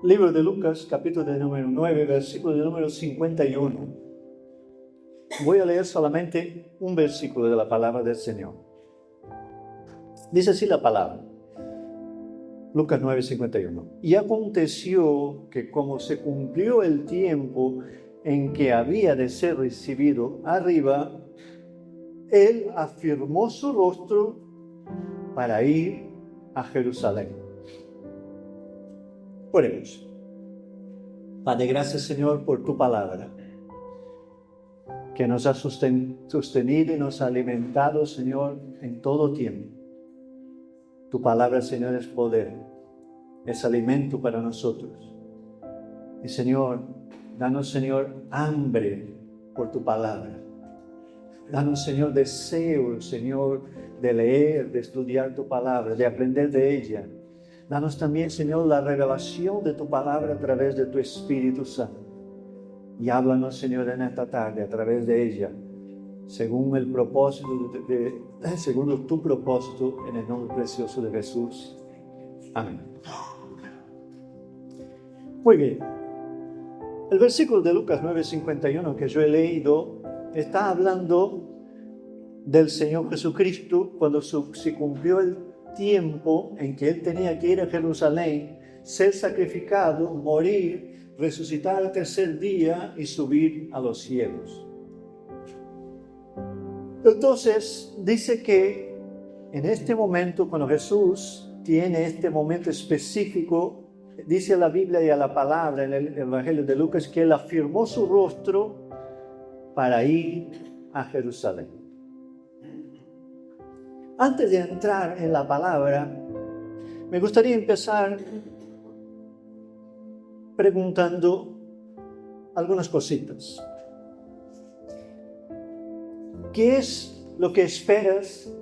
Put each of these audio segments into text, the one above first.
Libro de Lucas, capítulo de número 9, versículo de número 51. Voy a leer solamente un versículo de la palabra del Señor. Dice así la palabra. Lucas 9, 51. Y aconteció que como se cumplió el tiempo en que había de ser recibido arriba, él afirmó su rostro para ir a Jerusalén. Oremos. Padre, gracias, Señor, por tu palabra, que nos ha sostenido y nos ha alimentado, Señor, en todo tiempo. Tu palabra, Señor, es poder, es alimento para nosotros. Y, Señor, danos, Señor, hambre por tu palabra. Danos, Señor, deseo, Señor, de leer, de estudiar tu palabra, de aprender de ella. Danos también, Señor, la revelación de tu palabra a través de tu Espíritu Santo. Y háblanos, Señor, en esta tarde a través de ella, según el propósito, según tu propósito, en el nombre precioso de Jesús. Amén. Muy bien. El versículo de Lucas 9:51 que yo he leído está hablando del Señor Jesucristo cuando se cumplió el tiempo en que Él tenía que ir a Jerusalén, ser sacrificado, morir, resucitar al tercer día y subir a los cielos. Entonces dice que en este momento, cuando Jesús tiene este momento específico, dice la Biblia y a la palabra en el Evangelio de Lucas que Él afirmó su rostro para ir a Jerusalén. Antes de entrar en la palabra, me gustaría empezar preguntando algunas cositas. ¿Qué es lo que esperas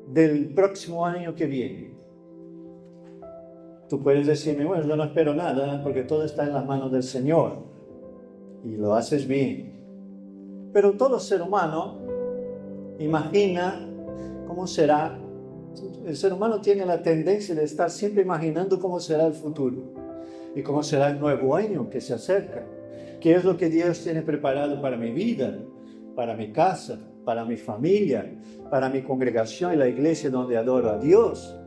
del próximo año que viene? Tú puedes decirme, bueno, yo no espero nada porque todo está en las manos del Señor y lo haces bien. Pero todo ser humano imagina cómo será. El ser humano tiene la tendencia de estar siempre imaginando cómo será el futuro y cómo será el nuevo año que se acerca. ¿Qué es lo que Dios tiene preparado para mi vida, para mi casa, para mi familia, para mi congregación y la iglesia donde adoro a Dios?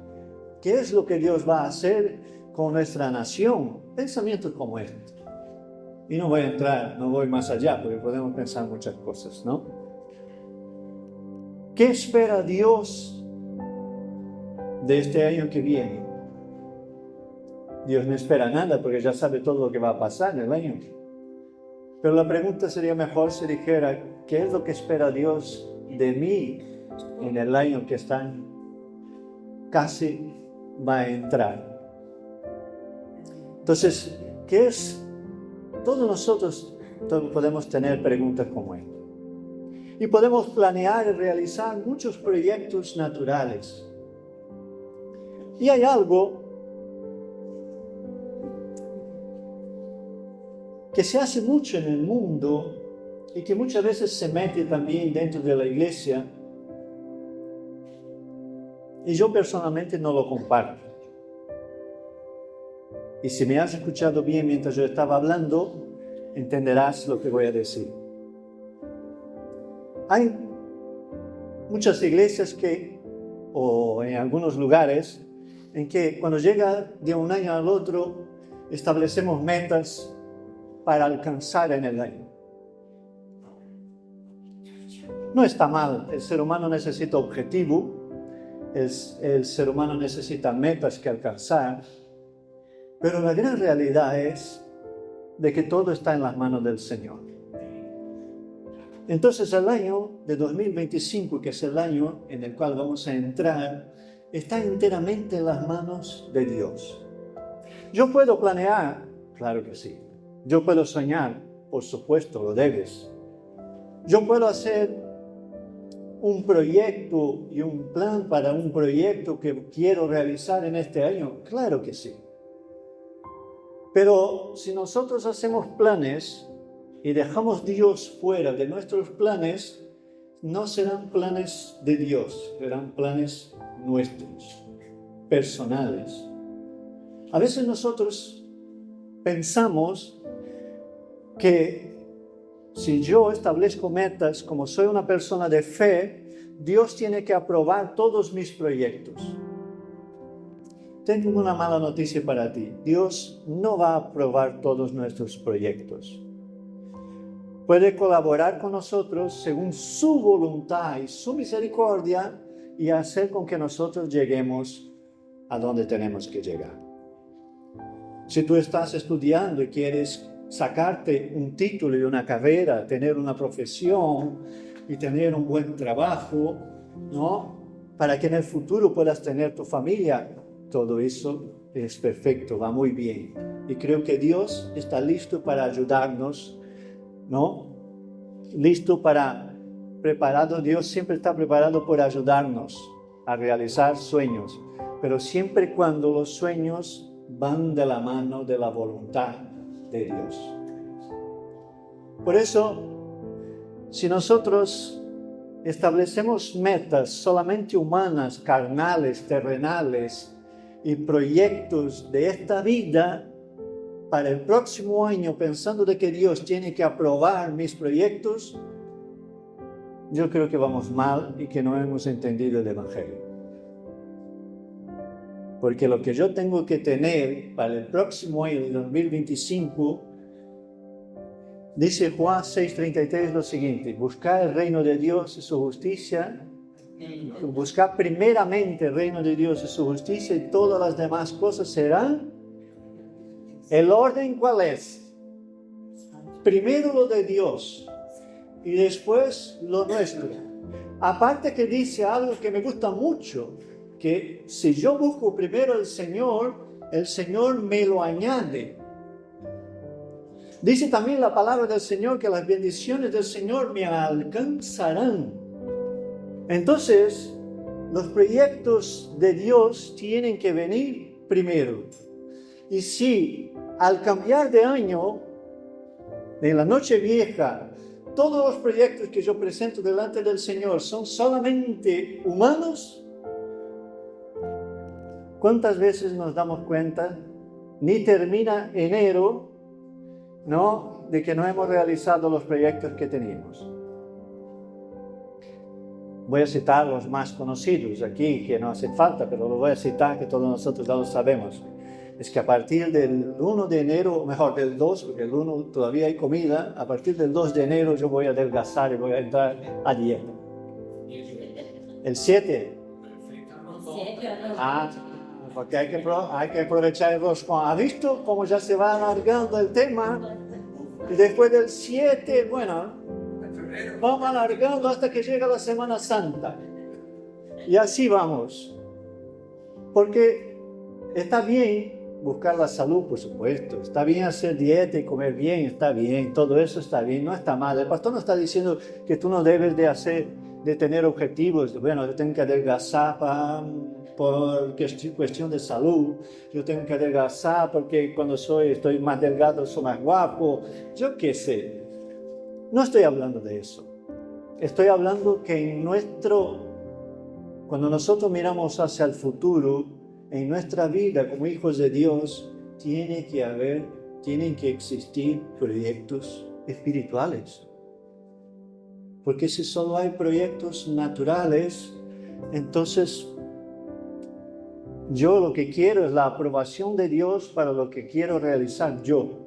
¿Qué es lo que Dios va a hacer con nuestra nación? Pensamientos como este. Y no voy más allá porque podemos pensar muchas cosas, ¿no? ¿Qué espera Dios de este año que viene? Dios no espera nada porque ya sabe todo lo que va a pasar en el año. Pero la pregunta sería mejor si dijera, ¿qué es lo que espera Dios de mí en el año que casi va a entrar? Entonces, ¿qué es? Todos nosotros podemos tener preguntas como esta. Y podemos planear y realizar muchos proyectos naturales. Y hay algo que se hace mucho en el mundo y que muchas veces se mete también dentro de la iglesia. Y yo personalmente no lo comparto. Y si me has escuchado bien mientras yo estaba hablando, entenderás lo que voy a decir. Hay muchas iglesias o en algunos lugares, en que cuando llega de un año al otro, establecemos metas para alcanzar en el año. No está mal, el ser humano necesita objetivo, el ser humano necesita metas que alcanzar, pero la gran realidad es de que todo está en las manos del Señor. Entonces el año de 2025, que es el año en el cual vamos a entrar, está enteramente en las manos de Dios. ¿Yo puedo planear? Claro que sí. ¿Yo puedo soñar? Por supuesto, lo debes. ¿Yo puedo hacer un proyecto y un plan para un proyecto que quiero realizar en este año? Claro que sí. Pero si nosotros hacemos planes y dejamos a Dios fuera de nuestros planes, no serán planes de Dios, serán planes nuestros, personales. A veces nosotros pensamos que si yo establezco metas, como soy una persona de fe, Dios tiene que aprobar todos mis proyectos. Tengo una mala noticia para ti. Dios no va a aprobar todos nuestros proyectos. Puede colaborar con nosotros según su voluntad y su misericordia y hacer con que nosotros lleguemos a donde tenemos que llegar. Si tú estás estudiando y quieres sacarte un título y una carrera, tener una profesión y tener un buen trabajo, ¿no? Para que en el futuro puedas tener tu familia, todo eso es perfecto, va muy bien. Y creo que Dios está listo para ayudarnos, ¿no? Preparado, Dios siempre está preparado por ayudarnos a realizar sueños, pero siempre cuando los sueños van de la mano de la voluntad de Dios. Por eso, si nosotros establecemos metas solamente humanas, carnales, terrenales y proyectos de esta vida, para el próximo año, pensando de que Dios tiene que aprobar mis proyectos, yo creo que vamos mal y que no hemos entendido el Evangelio. Porque lo que yo tengo que tener para el próximo año de 2025, dice Juan 6:33 lo siguiente: buscar el reino de Dios y su justicia, buscar primeramente el reino de Dios y su justicia, y todas las demás cosas serán. ¿El orden cuál es? Primero lo de Dios y después lo nuestro. Aparte que dice algo que me gusta mucho, que si yo busco primero el Señor me lo añade. Dice también la palabra del Señor que las bendiciones del Señor me alcanzarán. Entonces, los proyectos de Dios tienen que venir primero. Y si al cambiar de año, en la noche vieja, todos los proyectos que yo presento delante del Señor son solamente humanos, ¿cuántas veces nos damos cuenta? Ni termina enero, ¿no?, de que no hemos realizado los proyectos que teníamos. Voy a citar los más conocidos aquí, que no hace falta, pero lo voy a citar, que todos nosotros ya lo sabemos. Es que a partir del 1 de enero, mejor del 2, porque el 1 todavía hay comida, a partir del 2 de enero yo voy a adelgazar y voy a entrar a dieta. ¿El 7? Porque hay que aprovechar el roscón. ¿Ha visto cómo ya se va alargando el tema? Y después del 7, bueno, vamos alargando hasta que llega la Semana Santa. Y así vamos. Porque está bien buscar la salud, por supuesto. Está bien hacer dieta y comer bien, está bien. Todo eso está bien, no está mal. El pastor no está diciendo que tú no debes de tener objetivos. Bueno, yo tengo que adelgazar por cuestión de salud. Yo tengo que adelgazar porque cuando estoy más delgado soy más guapo. Yo qué sé. No estoy hablando de eso. Estoy hablando que cuando nosotros miramos hacia el futuro, en nuestra vida como hijos de Dios, tienen que existir proyectos espirituales. Porque si solo hay proyectos naturales, entonces yo lo que quiero es la aprobación de Dios para lo que quiero realizar yo.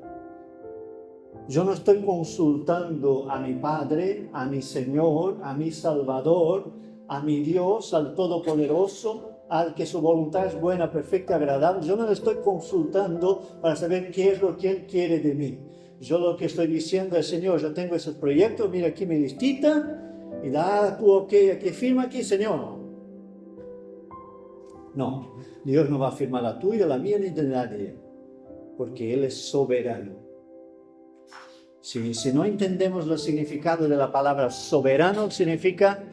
Yo no estoy consultando a mi Padre, a mi Señor, a mi Salvador, a mi Dios, al Todopoderoso, al que su voluntad es buena, perfecta, agradable. Yo no le estoy consultando para saber qué es lo que Él quiere de mí. Yo lo que estoy diciendo es: Señor, yo tengo esos proyectos, mira aquí mi listita, y da tu ok, aquí firma aquí, Señor. No, Dios no va a firmar la tuya, la mía, ni de nadie, porque Él es soberano. Si no entendemos el significado de la palabra soberano, significa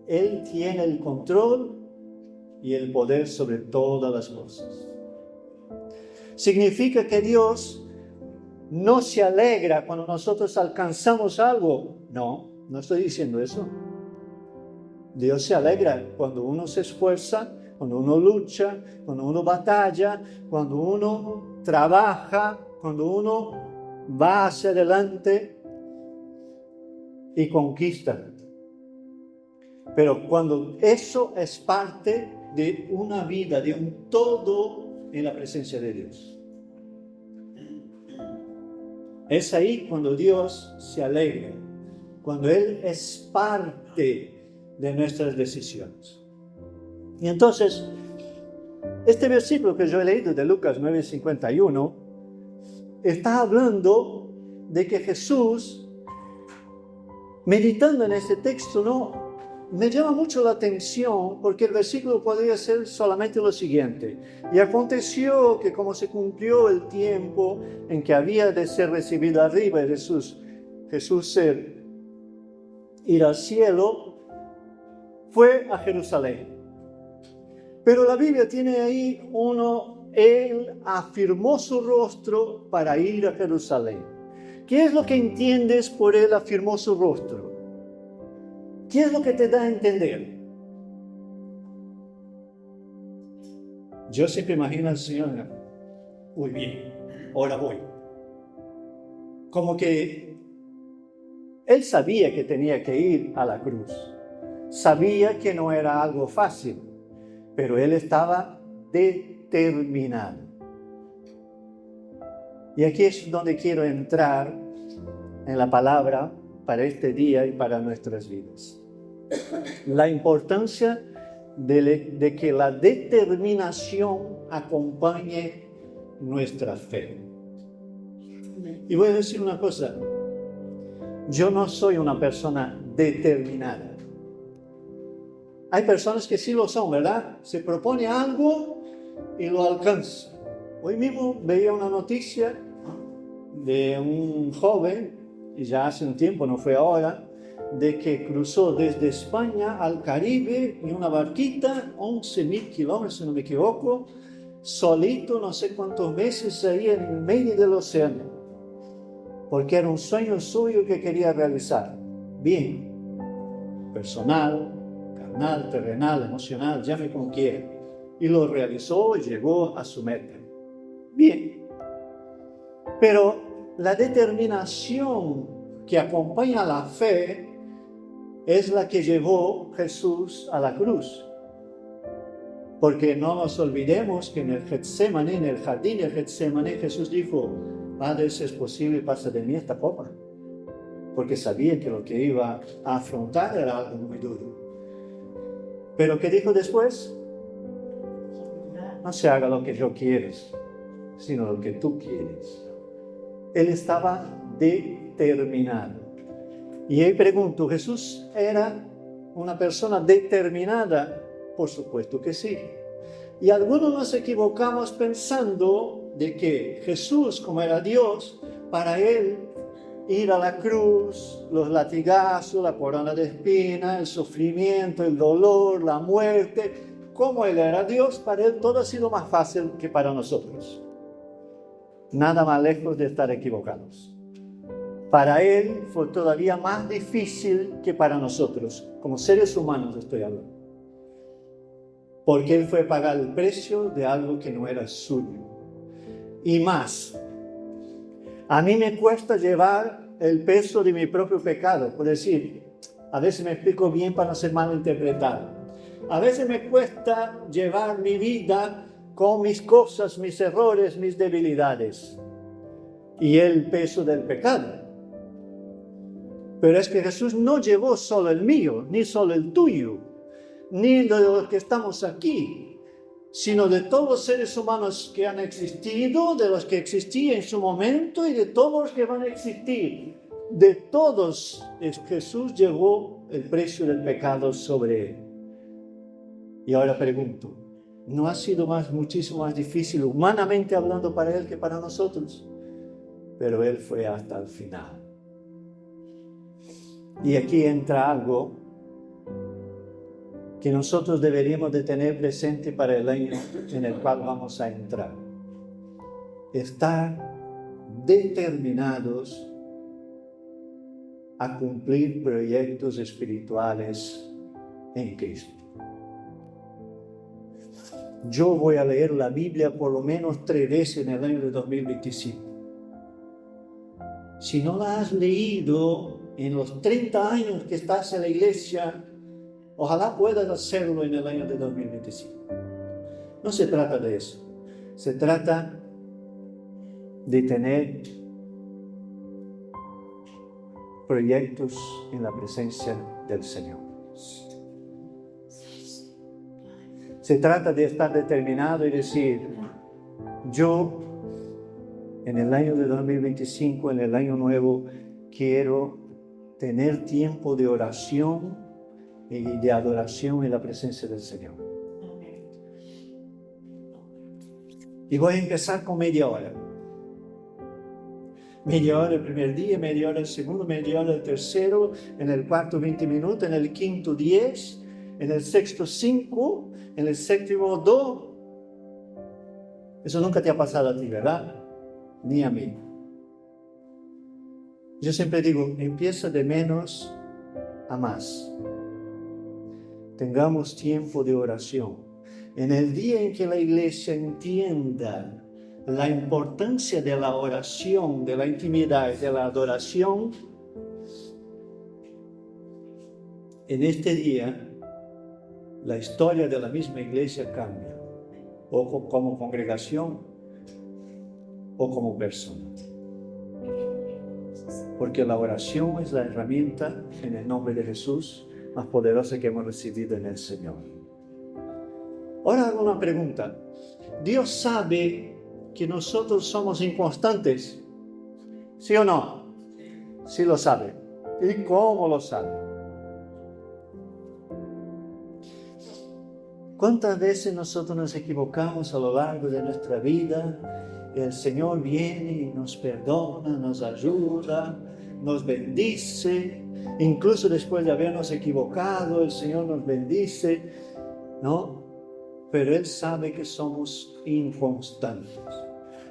Él tiene el control y el poder sobre todas las cosas. Significa que Dios no se alegra cuando nosotros alcanzamos algo. No, no estoy diciendo eso. Dios se alegra cuando uno se esfuerza, cuando uno lucha, cuando uno batalla, cuando uno trabaja cuando uno va hacia adelante y conquista. Pero cuando eso es parte de una vida, de un todo en la presencia de Dios. Es ahí cuando Dios se alegra, cuando Él es parte de nuestras decisiones. Y entonces, este versículo que yo he leído de Lucas 9:51 está hablando de que Jesús, meditando en este texto, me llama mucho la atención porque el versículo podría ser solamente lo siguiente: y aconteció que como se cumplió el tiempo en que había de ser recibido arriba y Jesús ir al cielo, fue a Jerusalén. Pero la Biblia tiene ahí él afirmó su rostro para ir a Jerusalén. ¿Qué es lo que entiendes por él afirmó su rostro? ¿Qué es lo que te da a entender? Yo siempre imagino al Señor, muy bien, ahora voy. Como que él sabía que tenía que ir a la cruz. Sabía que no era algo fácil, pero él estaba determinado. Y aquí es donde quiero entrar en la palabra para este día y para nuestras vidas. La importancia de que la determinación acompañe nuestra fe. Y voy a decir una cosa: yo no soy una persona determinada. Hay personas que sí lo son, ¿verdad? Se propone algo y lo alcanza. Hoy mismo veía una noticia de un joven, y ya hace un tiempo, no fue ahora, de que cruzó desde España al Caribe en una barquita, 11.000 kilómetros, si no me equivoco, solito, no sé cuántos meses ahí en el medio del océano, porque era un sueño suyo que quería realizar. Bien, personal, carnal, terrenal, emocional, llame como quiera. Y lo realizó y llegó a su meta. Bien. Pero la determinación que acompaña a la fe es la que llevó Jesús a la cruz. Porque no nos olvidemos que en el Getsemaní, en el jardín de Getsemaní, Jesús dijo: Padre, si es posible, pasa de mí esta copa. Porque sabía que lo que iba a afrontar era algo muy duro. Pero ¿qué dijo después? No se haga lo que yo quiero, sino lo que tú quieres. Él estaba determinado. Y ahí pregunto, ¿Jesús era una persona determinada? Por supuesto que sí. Y algunos nos equivocamos pensando de que Jesús, como era Dios, para él ir a la cruz, los latigazos, la corona de espinas, el sufrimiento, el dolor, la muerte, como él era Dios, para él todo ha sido más fácil que para nosotros. Nada más lejos de estar equivocados. Para él fue todavía más difícil que para nosotros, como seres humanos estoy hablando. Porque él fue a pagar el precio de algo que no era suyo. Y más, a mí me cuesta llevar el peso de mi propio pecado. Por decir, a veces me explico bien para no ser malinterpretado. A veces me cuesta llevar mi vida con mis cosas, mis errores, mis debilidades. Y el peso del pecado. Pero es que Jesús no llevó solo el mío, ni solo el tuyo, ni de los que estamos aquí, sino de todos los seres humanos que han existido, de los que existían en su momento y de todos los que van a existir. De todos, Jesús llevó el precio del pecado sobre él. Y ahora pregunto, ¿no ha sido muchísimo más difícil humanamente hablando para él que para nosotros? Pero él fue hasta el final. Y aquí entra algo que nosotros deberíamos de tener presente para el año en el cual vamos a entrar. Estar determinados a cumplir proyectos espirituales en Cristo. Yo voy a leer la Biblia por lo menos 3 veces en el año de 2025. Si no la has leído en los 30 años que estás en la iglesia, ojalá puedas hacerlo en el año de 2025. No se trata de eso. Se trata de tener proyectos en la presencia del Señor. Se trata de estar determinado y decir, yo en el año de 2025, en el año nuevo, quiero tener tiempo de oración y de adoración en la presencia del Señor. Y voy a empezar con media hora. Media hora el primer día, media hora el segundo, media hora el tercero, en el cuarto 20 minutos, en el quinto 10, en el sexto 5, en el séptimo 2. Eso nunca te ha pasado a ti, ¿verdad? Ni a mí. Yo siempre digo, empieza de menos a más. Tengamos tiempo de oración. En el día en que la iglesia entienda la importancia de la oración, de la intimidad, de la adoración, en este día la historia de la misma iglesia cambia, o como congregación o como persona. Porque la oración es la herramienta en el nombre de Jesús más poderosa que hemos recibido en el Señor. Ahora hago una pregunta. ¿Dios sabe que nosotros somos inconstantes? ¿Sí o no? Sí lo sabe. ¿Y cómo lo sabe? ¿Cuántas veces nosotros nos equivocamos a lo largo de nuestra vida? El Señor viene y nos perdona, nos ayuda, nos bendice. Incluso después de habernos equivocado, el Señor nos bendice, ¿no? Pero Él sabe que somos inconstantes.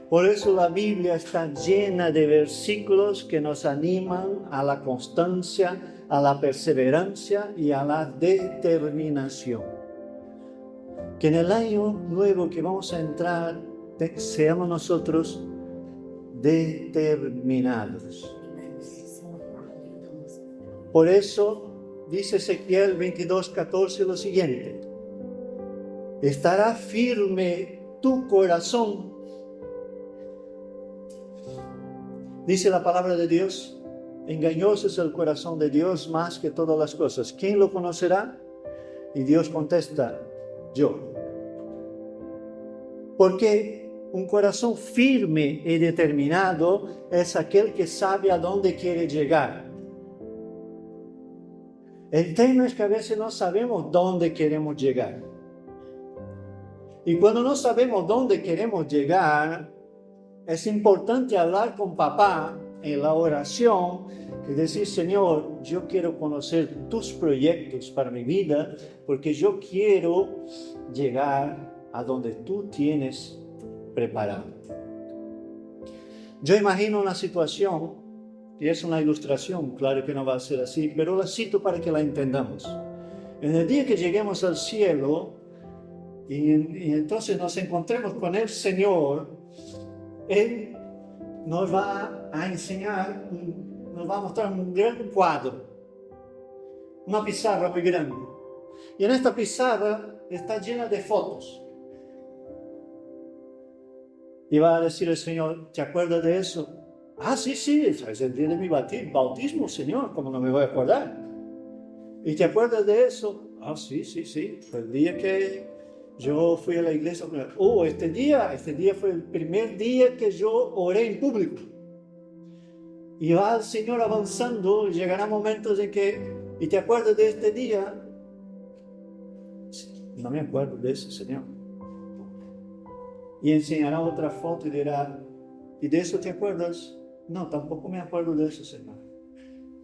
Por eso la Biblia está llena de versículos que nos animan a la constancia, a la perseverancia y a la determinación. Que en el año nuevo que vamos a entrar, seamos nosotros determinados. Por eso dice Ezequiel 22:14 lo siguiente: estará firme tu corazón. Dice la palabra de Dios, engañoso es el corazón de Dios más que todas las cosas. ¿Quién lo conocerá? Y Dios contesta, yo. Porque un corazón firme y determinado es aquel que sabe a dónde quiere llegar. El tema es que a veces no sabemos dónde queremos llegar. Y cuando no sabemos dónde queremos llegar, es importante hablar con papá en la oración y decir, Señor, yo quiero conocer tus proyectos para mi vida, porque yo quiero llegar a donde tú tienes preparado. Yo imagino una situación, y es una ilustración, claro que no va a ser así, pero la cito para que la entendamos. En el día que lleguemos al cielo, y entonces nos encontremos con el Señor, Él nos va a enseñar, nos va a mostrar un gran cuadro, una pizarra muy grande. Y en esta pizarra está llena de fotos. Y va a decir el Señor, ¿te acuerdas de eso? Ah, sí, es el día de mi bautismo, Señor, ¿cómo no me voy a acordar? ¿Y te acuerdas de eso? Ah, sí, fue el día que yo fui a la iglesia. Oh, este día fue el primer día que yo oré en público. Y va el Señor avanzando, llegará momentos en que, ¿y te acuerdas de este día? No me acuerdo de eso, Señor. Y enseñará otra foto y dirá, ¿y de eso te acuerdas? No, tampoco me acuerdo de eso, Señor.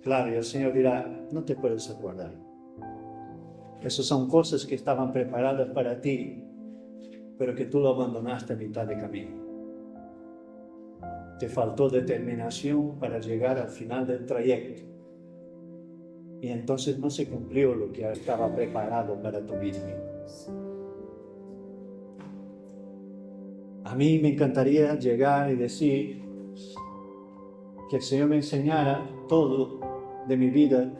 Claro, y el Señor dirá, no te puedes acordar. Esas son cosas que estaban preparadas para ti, pero que tú lo abandonaste a mitad de camino. Te faltó determinación para llegar al final del trayecto. Y entonces no se cumplió lo que estaba preparado para tu vida. A mí me encantaría llegar y decir, que el Señor me enseñara todo de mi vida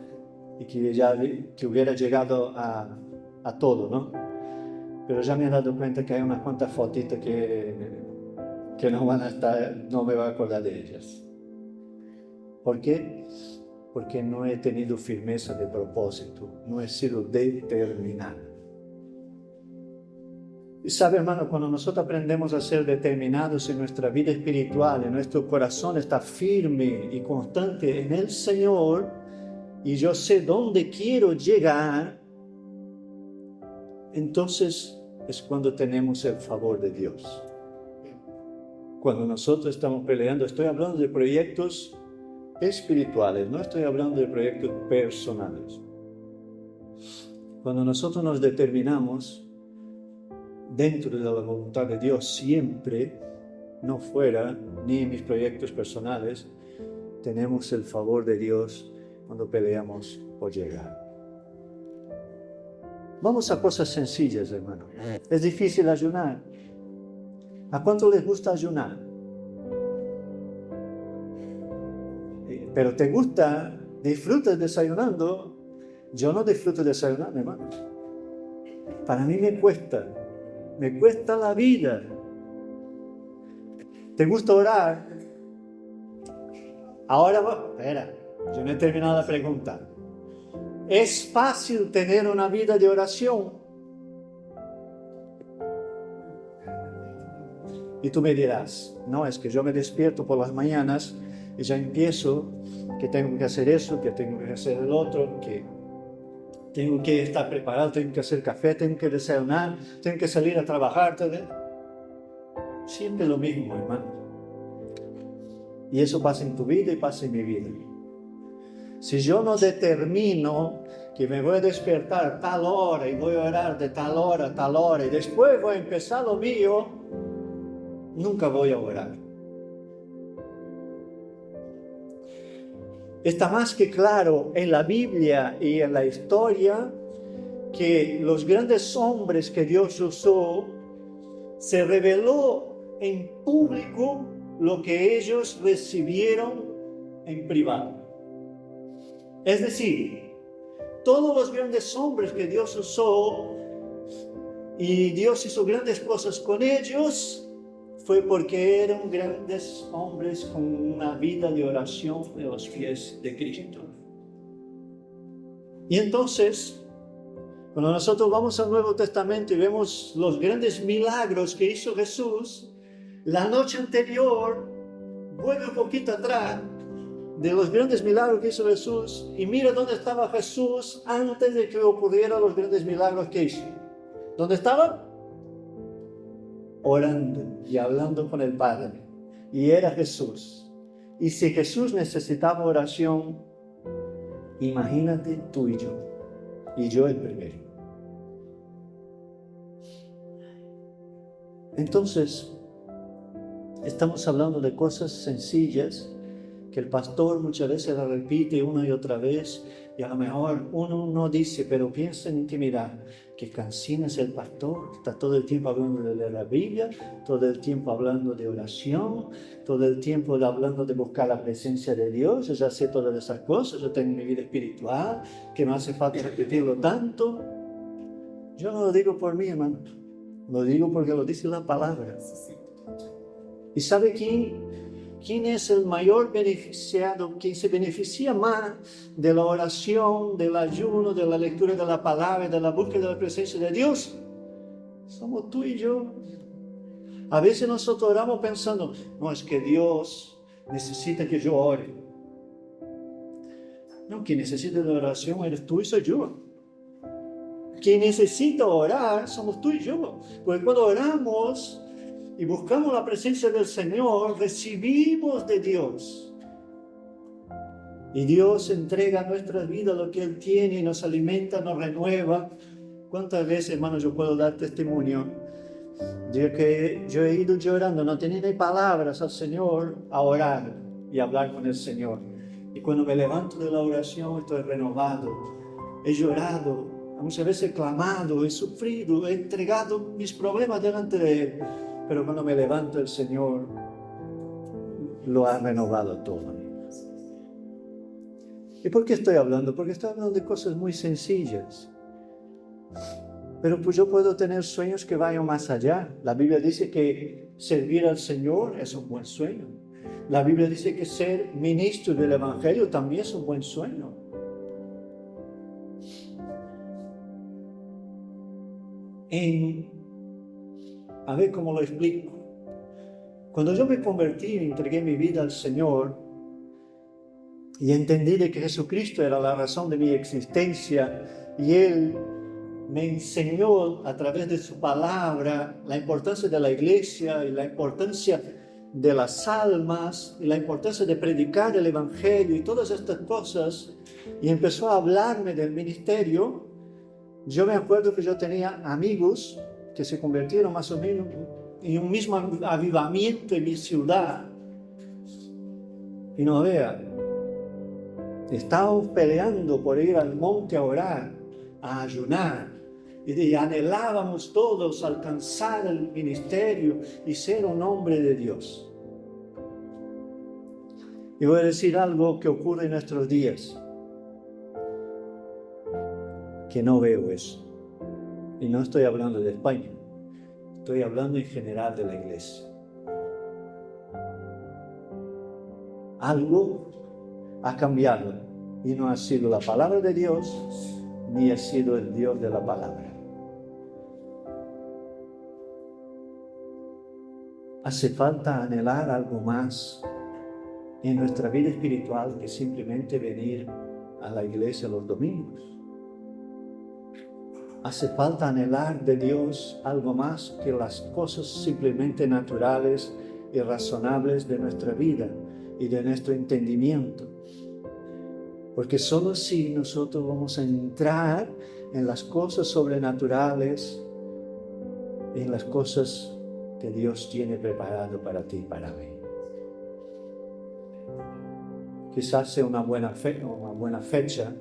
y que hubiera llegado a todo, ¿no? Pero ya me he dado cuenta que hay unas cuantas fotitos que no van a estar, no me voy a acordar de ellas. ¿Por qué? Porque no he tenido firmeza de propósito, no he sido determinado. Y sabe, hermano, cuando nosotros aprendemos a ser determinados en nuestra vida espiritual, en nuestro corazón está firme y constante en el Señor, y yo sé dónde quiero llegar, entonces es cuando tenemos el favor de Dios. Cuando nosotros estamos peleando, estoy hablando de proyectos espirituales, no estoy hablando de proyectos personales. Cuando nosotros nos determinamos dentro de la voluntad de Dios siempre, no fuera, ni en mis proyectos personales, tenemos el favor de Dios cuando peleamos por llegar. Vamos a cosas sencillas, hermano. Es difícil ayunar. ¿A cuánto les gusta ayunar? Pero te gusta, disfrutas desayunando. Yo no disfruto desayunando, hermano. Para mí me cuesta la vida. ¿Te gusta orar? Ahora, espera, yo no he terminado la pregunta. ¿Es fácil tener una vida de oración? Y tú me dirás, no, es que yo me despierto por las mañanas y ya empiezo que tengo que hacer eso, que tengo que hacer el otro, que tengo que estar preparado, tengo que hacer café, tengo que desayunar, tengo que salir a trabajar. Siempre lo mismo, hermano. Y eso pasa en tu vida y pasa en mi vida. Si yo no determino que me voy a despertar a tal hora y voy a orar de tal hora a tal hora y después voy a empezar lo mío, nunca voy a orar. Está más que claro en la Biblia y en la historia que los grandes hombres que Dios usó, se reveló en público lo que ellos recibieron en privado. Es decir, todos los grandes hombres que Dios usó y Dios hizo grandes cosas con ellos, fue porque eran grandes hombres con una vida de oración de los pies de Cristo. Y entonces, cuando nosotros vamos al Nuevo Testamento y vemos los grandes milagros que hizo Jesús, la noche anterior, vuelve un poquito atrás de los grandes milagros que hizo Jesús y mira dónde estaba Jesús antes de que ocurrieran los grandes milagros que hizo. ¿Dónde estaba? Orando y hablando con el Padre. Y era Jesús. Y si Jesús necesitaba oración, imagínate tú y yo el primero. Entonces, estamos hablando de cosas sencillas que el pastor muchas veces la repite una y otra vez, y a lo mejor uno no dice, pero piensa en intimidad, que cansino es el pastor, está todo el tiempo hablando de la Biblia, todo el tiempo hablando de oración, todo el tiempo hablando de buscar la presencia de Dios. Yo ya sé todas esas cosas, yo tengo mi vida espiritual, que no hace falta repetirlo tanto. Yo no lo digo por mí, hermano, lo digo porque lo dice la palabra. ¿Y sabe quién es el mayor beneficiado, quien se beneficia más de la oración, del ayuno, de la lectura de la palabra, de la búsqueda de la presencia de Dios? Somos tú y yo. A veces nosotros oramos pensando, no, es que Dios necesita que yo ore. No, quien necesita de oración eres tú y soy yo. Quien necesita orar somos tú y yo. Porque cuando oramos y buscamos la presencia del Señor, recibimos de Dios. Y Dios entrega a nuestras vidas lo que Él tiene y nos alimenta, nos renueva. ¿Cuántas veces, hermano, yo puedo dar testimonio de que yo he ido llorando, no tenía ni palabras al Señor, a orar y hablar con el Señor? Y cuando me levanto de la oración, estoy renovado. He llorado, muchas veces he clamado, he sufrido, he entregado mis problemas delante de Él. Pero cuando me levanto, el Señor lo ha renovado todo. ¿Y por qué estoy hablando? Porque estoy hablando de cosas muy sencillas. Pero pues yo puedo tener sueños que vayan más allá. La Biblia dice que servir al Señor es un buen sueño. La Biblia dice que ser ministro del Evangelio también es un buen sueño. A ver cómo lo explico. Cuando yo me convertí y entregué mi vida al Señor y entendí de que Jesucristo era la razón de mi existencia y Él me enseñó a través de su palabra la importancia de la iglesia y la importancia de las almas y la importancia de predicar el Evangelio y todas estas cosas, y empezó a hablarme del ministerio. Yo me acuerdo que yo tenía amigos que se convirtieron más o menos en un mismo avivamiento en mi ciudad. Y no vea, estábamos peleando por ir al monte a orar, a ayunar. Y anhelábamos todos alcanzar el ministerio y ser un hombre de Dios. Y voy a decir algo que ocurre en nuestros días, que no veo eso. Y no estoy hablando de España, estoy hablando en general de la iglesia. Algo ha cambiado y no ha sido la palabra de Dios, ni ha sido el Dios de la palabra. Hace falta anhelar algo más en nuestra vida espiritual que simplemente venir a la iglesia los domingos. Hace falta anhelar de Dios algo más que las cosas simplemente naturales y razonables de nuestra vida y de nuestro entendimiento. Porque solo así nosotros vamos a entrar en las cosas sobrenaturales, en las cosas que Dios tiene preparado para ti y para mí. Quizás sea una buena fecha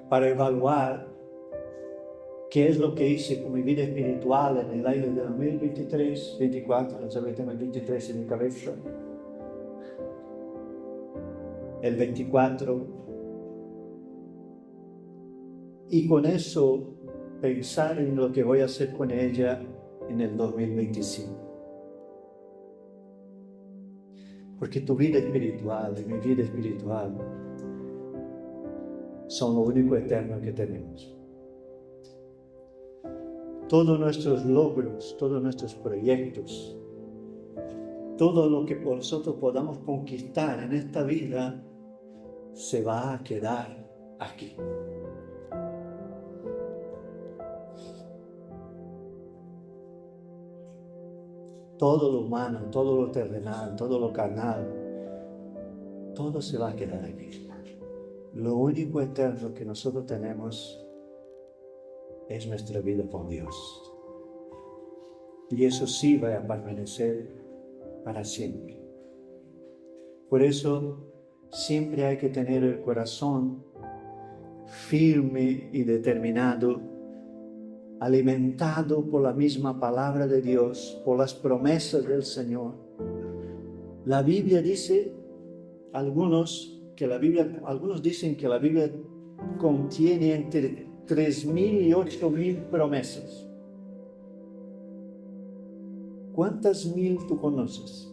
para evaluar qué es lo que hice con mi vida espiritual en el año de 2023, 24, no sé si tengo el 23 en mi cabeza. El 24. Y con eso pensar en lo que voy a hacer con ella en el 2025. Porque tu vida espiritual y mi vida espiritual son lo único eterno que tenemos. Todos nuestros logros, todos nuestros proyectos, todo lo que nosotros podamos conquistar en esta vida se va a quedar aquí. Todo lo humano, todo lo terrenal, todo lo carnal, todo se va a quedar aquí. Lo único eterno que nosotros tenemos es nuestra vida con Dios. Y eso sí va a permanecer para siempre. Por eso siempre hay que tener el corazón firme y determinado, alimentado por la misma palabra de Dios, por las promesas del Señor. La Biblia dice, algunos dicen que la Biblia contiene entre 3,000 y 8,000 promesas. ¿Cuántas mil tú conoces?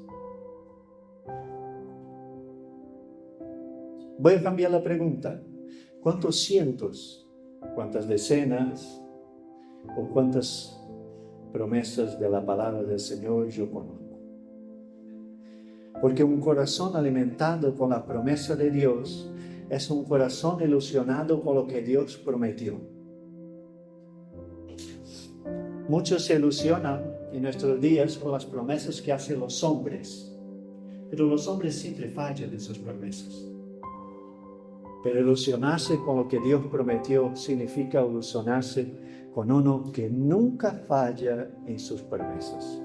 Voy a cambiar la pregunta. ¿Cuántos cientos, cuántas decenas o cuántas promesas de la palabra del Señor yo conozco? Porque un corazón alimentado con la promesa de Dios es un corazón ilusionado con lo que Dios prometió. Muchos se ilusionan en nuestros días con las promesas que hacen los hombres, pero los hombres siempre fallan en sus promesas. Pero ilusionarse con lo que Dios prometió significa ilusionarse con uno que nunca falla en sus promesas.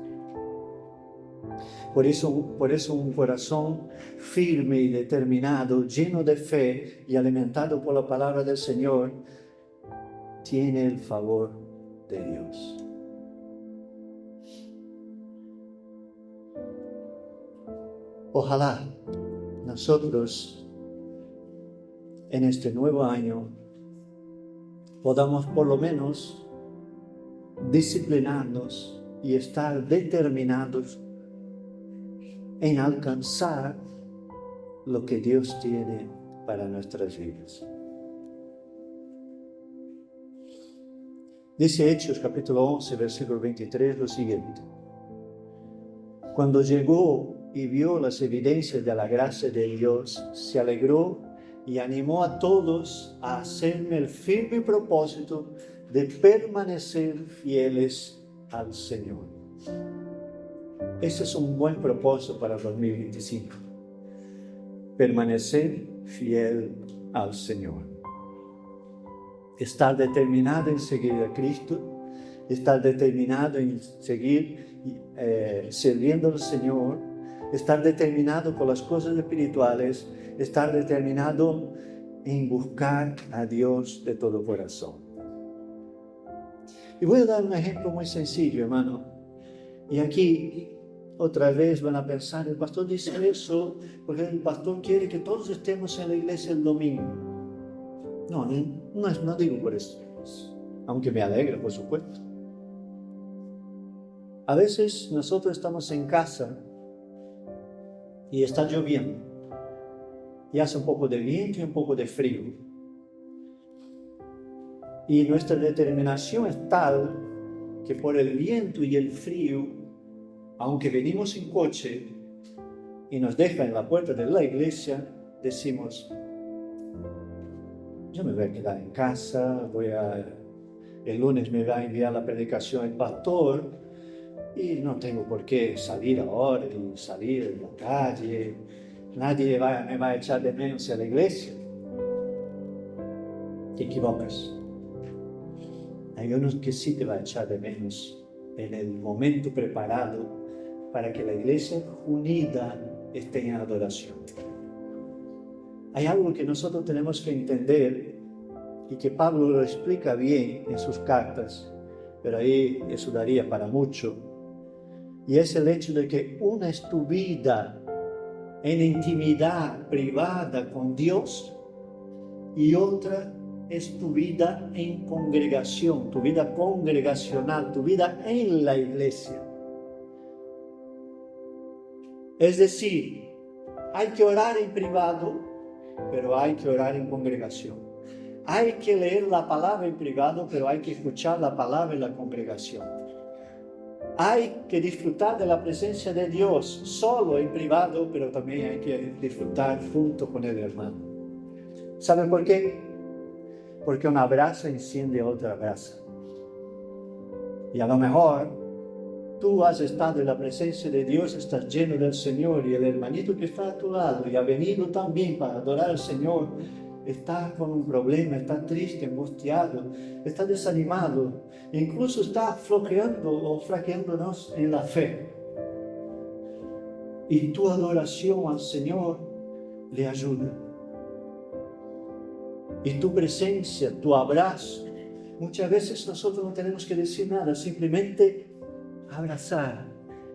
Por eso un corazón firme y determinado, lleno de fe y alimentado por la palabra del Señor, tiene el favor de Dios. Ojalá nosotros en este nuevo año podamos por lo menos disciplinarnos y estar determinados en alcanzar lo que Dios tiene para nuestras vidas. Dice Hechos capítulo 11, versículo 23 lo siguiente: cuando llegó y vio las evidencias de la gracia de Dios, se alegró y animó a todos a hacerme el firme propósito de permanecer fieles al Señor. Ese es un buen propósito para 2025. Permanecer fiel al Señor. Estar determinado en seguir a Cristo, estar determinado en seguir sirviendo al Señor, estar determinado con las cosas espirituales, estar determinado en buscar a Dios de todo corazón. Y voy a dar un ejemplo muy sencillo, hermano. Y aquí otra vez van a pensar, el pastor dice eso porque el pastor quiere que todos estemos en la iglesia el domingo. No digo por eso, aunque me alegra, por supuesto. A veces nosotros estamos en casa y está lloviendo y hace un poco de viento y un poco de frío. Y nuestra determinación es tal que por el viento y el frío, aunque venimos en coche y nos deja en la puerta de la iglesia, decimos, yo me voy a quedar en casa, el lunes me va a enviar la predicación el pastor y no tengo por qué salir ahora y salir en la calle. Nadie me va a echar de menos a la iglesia. Te equivocas. Hay unos que sí te va a echar de menos en el momento preparado para que la iglesia unida esté en adoración. Hay algo que nosotros tenemos que entender y que Pablo lo explica bien en sus cartas, pero ahí eso daría para mucho. Y es el hecho de que una es tu vida en intimidad privada con Dios y otra es tu vida en congregación, tu vida congregacional, tu vida en la iglesia. Es decir, hay que orar en privado, pero hay que orar en congregación. Hay que leer la palabra en privado, pero hay que escuchar la palabra en la congregación. Hay que disfrutar de la presencia de Dios solo en privado, pero también hay que disfrutar junto con el hermano. ¿Saben por qué? Porque una brasa enciende otra brasa. Y a lo mejor tú has estado en la presencia de Dios, estás lleno del Señor, y el hermanito que está a tu lado y ha venido también para adorar al Señor, está con un problema, está triste, angustiado, está desanimado, incluso está flojeando o flaqueándonos en la fe. Y tu adoración al Señor le ayuda. Y tu presencia, tu abrazo, muchas veces nosotros no tenemos que decir nada, simplemente abrazar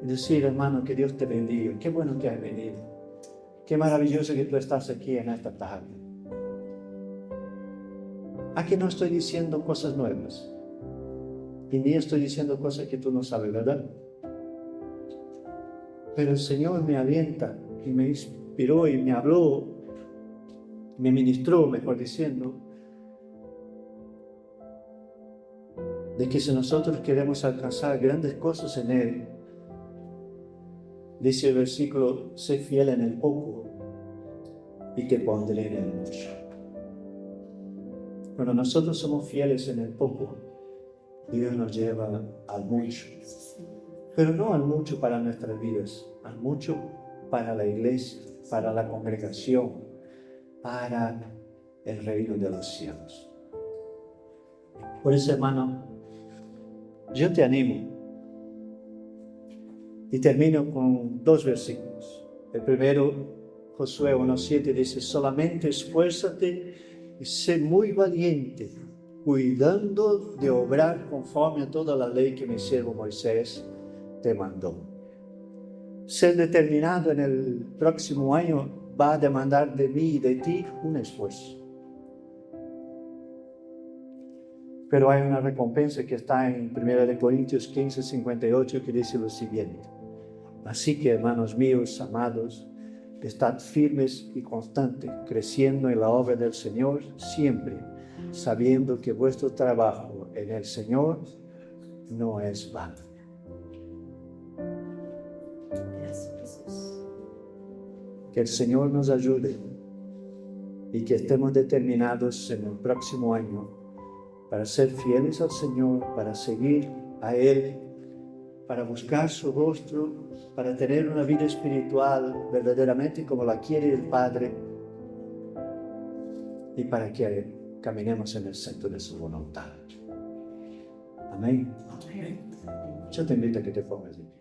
y decir, hermano, que Dios te bendiga, qué bueno que has venido, qué maravilloso que tú estás aquí en esta tarde. Aquí no estoy diciendo cosas nuevas y ni estoy diciendo cosas que tú no sabes, ¿verdad? Pero el Señor me alienta y me inspiró y me habló, me ministró, mejor diciendo, de que si nosotros queremos alcanzar grandes cosas en Él, dice el versículo, sé fiel en el poco y te pondré en el mucho. Cuando nosotros somos fieles en el poco, Dios nos lleva al mucho. Pero no al mucho para nuestras vidas, al mucho para la iglesia, para la congregación, para el reino de los cielos. Por eso, hermano, yo te animo y termino con 2 versículos. El primero, Josué 1:7, dice, solamente esfuérzate y sé muy valiente, cuidando de obrar conforme a toda la ley que mi siervo Moisés te mandó. Ser determinado en el próximo año va a demandar de mí y de ti un esfuerzo. Pero hay una recompensa que está en 1 Corintios 15, 58, que dice lo siguiente: así que, hermanos míos, amados, estad firmes y constantes, creciendo en la obra del Señor siempre, sabiendo que vuestro trabajo en el Señor no es vano. Que el Señor nos ayude y que estemos determinados en el próximo año para ser fieles al Señor, para seguir a Él, para buscar su rostro, para tener una vida espiritual verdaderamente como la quiere el Padre y para que caminemos en el centro de su voluntad. Amén. Yo te invito a que te pongas de pie.